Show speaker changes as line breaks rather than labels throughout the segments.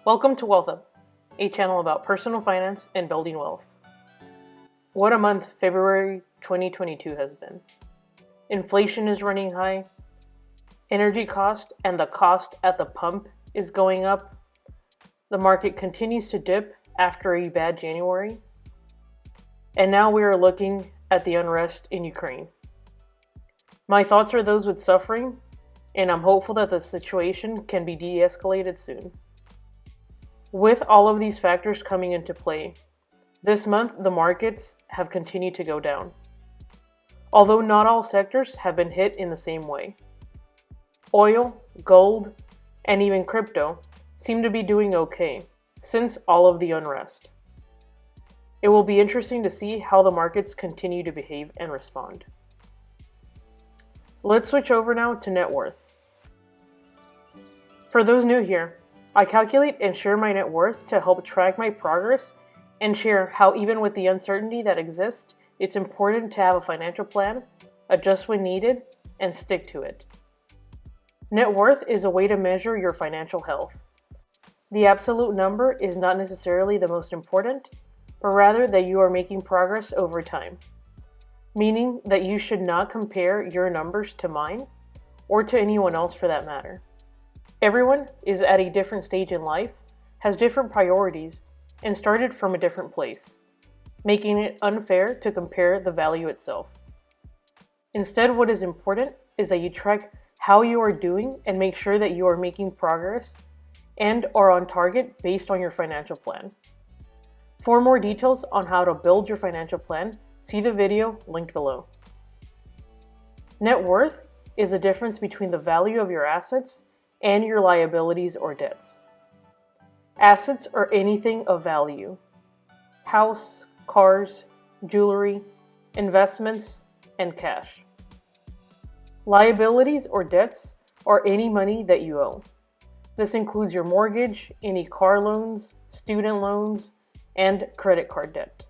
Welcome to Wealth Up, a channel about personal finance and building wealth. What a month February 2022 has been. Inflation is running high, energy cost and the cost at the pump is going up, the market continues to dip after a bad January, and now we are looking at the unrest in Ukraine. My thoughts are those with suffering, and I'm hopeful that the situation can be de-escalated soon. With all of these factors coming into play, this month the markets have continued to go down, although not all sectors have been hit in the same way. Oil, gold, and even crypto seem to be doing okay since all of the unrest. It will be interesting to see how the markets continue to behave and respond. Let's switch over now to net worth. For those new here, I calculate and share my net worth to help track my progress and share how even with the uncertainty that exists, it's important to have a financial plan, adjust when needed, and stick to it. Net worth is a way to measure your financial health. The absolute number is not necessarily the most important, but rather that you are making progress over time, meaning that you should not compare your numbers to mine or to anyone else for that matter. Everyone is at a different stage in life, has different priorities, and started from a different place, making it unfair to compare the value itself. Instead, what is important is that you track how you are doing and make sure that you are making progress and are on target based on your financial plan. For more details on how to build your financial plan, see the video linked below. Net worth is the difference between the value of your assets and your liabilities or debts. Assets are anything of value: house, cars, jewelry, investments, and cash. Liabilities or debts are any money that you owe. This includes your mortgage, any car loans, student loans, and credit card debt.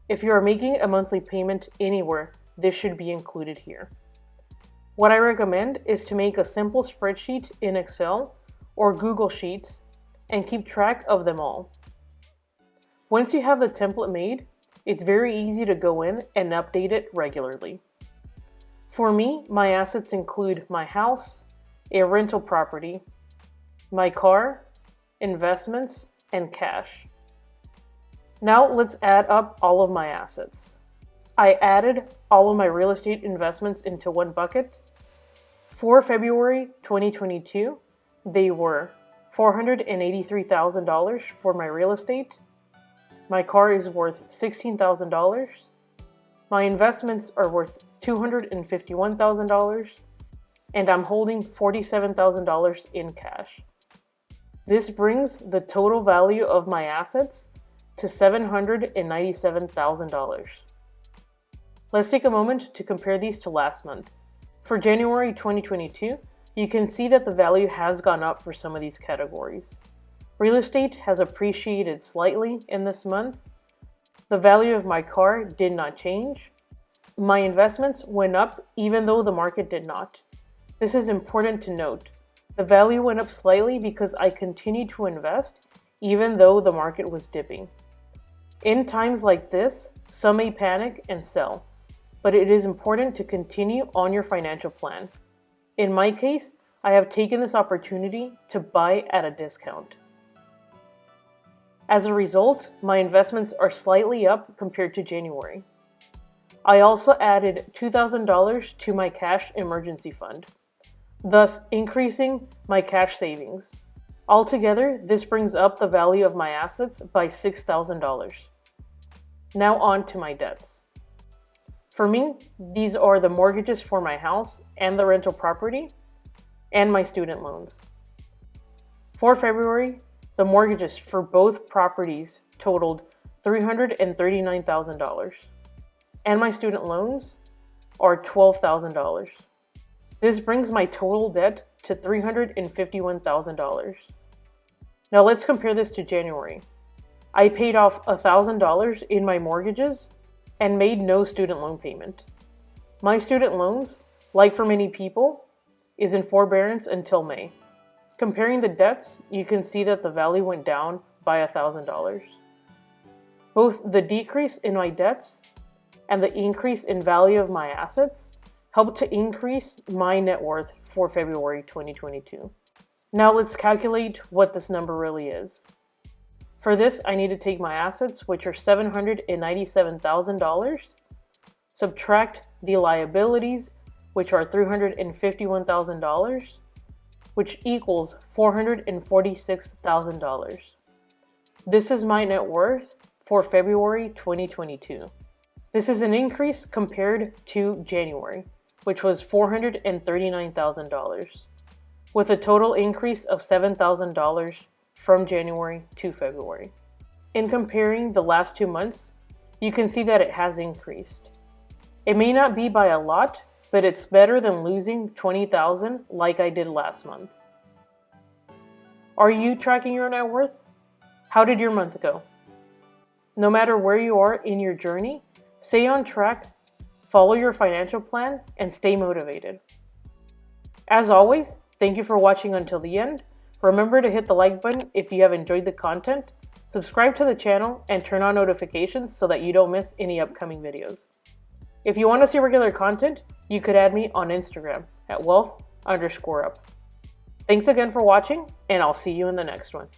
If you are making a monthly payment anywhere, this should be included here. What I recommend is to make a simple spreadsheet in Excel or Google Sheets and keep track of them all. Once you have the template made, it's very easy to go in and update it regularly. For me, my assets include my house, a rental property, my car, investments, and cash. Now let's add up all of my assets. I added all of my real estate investments into one bucket. For February 2022, they were $483,000 for my real estate. My car is worth $16,000. My investments are worth $251,000, and I'm holding $47,000 in cash. This brings the total value of my assets to $797,000. Let's take a moment to compare these to last month. For January 2022, you can see that the value has gone up for some of these categories. Real estate has appreciated slightly in this month. The value of my car did not change. My investments went up even though the market did not. This is important to note. The value went up slightly because I continued to invest even though the market was dipping. In times like this, some may panic and sell, but it is important to continue on your financial plan. In my case, I have taken this opportunity to buy at a discount. As a result, my investments are slightly up compared to January. I also added $2,000 to my cash emergency fund, thus increasing my cash savings. Altogether, this brings up the value of my assets by $6,000. Now on to my debts. For me, these are the mortgages for my house and the rental property, and my student loans. For February, the mortgages for both properties totaled $339,000, and my student loans are $12,000. This brings my total debt to $351,000. Now let's compare this to January. I paid off $1,000 in my mortgages and made no student loan payment. My student loans, like for many people, is in forbearance until May. Comparing the debts, you can see that the value went down by $1,000. Both the decrease in my debts and the increase in value of my assets helped to increase my net worth for February 2022. Now let's calculate what this number really is. For this, I need to take my assets, which are $797,000, subtract the liabilities, which are $351,000, which equals $446,000. This is my net worth for February 2022. This is an increase compared to January, which was $439,000, with a total increase of $7,000 from January to February. In comparing the last 2 months, you can see that it has increased. It may not be by a lot, but it's better than losing $20,000 like I did last month. Are you tracking your net worth? How did your month go? No matter where you are in your journey, stay on track, follow your financial plan, and stay motivated. As always, thank you for watching until the end. Remember to hit the like button if you have enjoyed the content, subscribe to the channel, and turn on notifications so that you don't miss any upcoming videos. If you want to see regular content, you could add me on Instagram at wealth_up. Thanks again for watching, and I'll see you in the next one.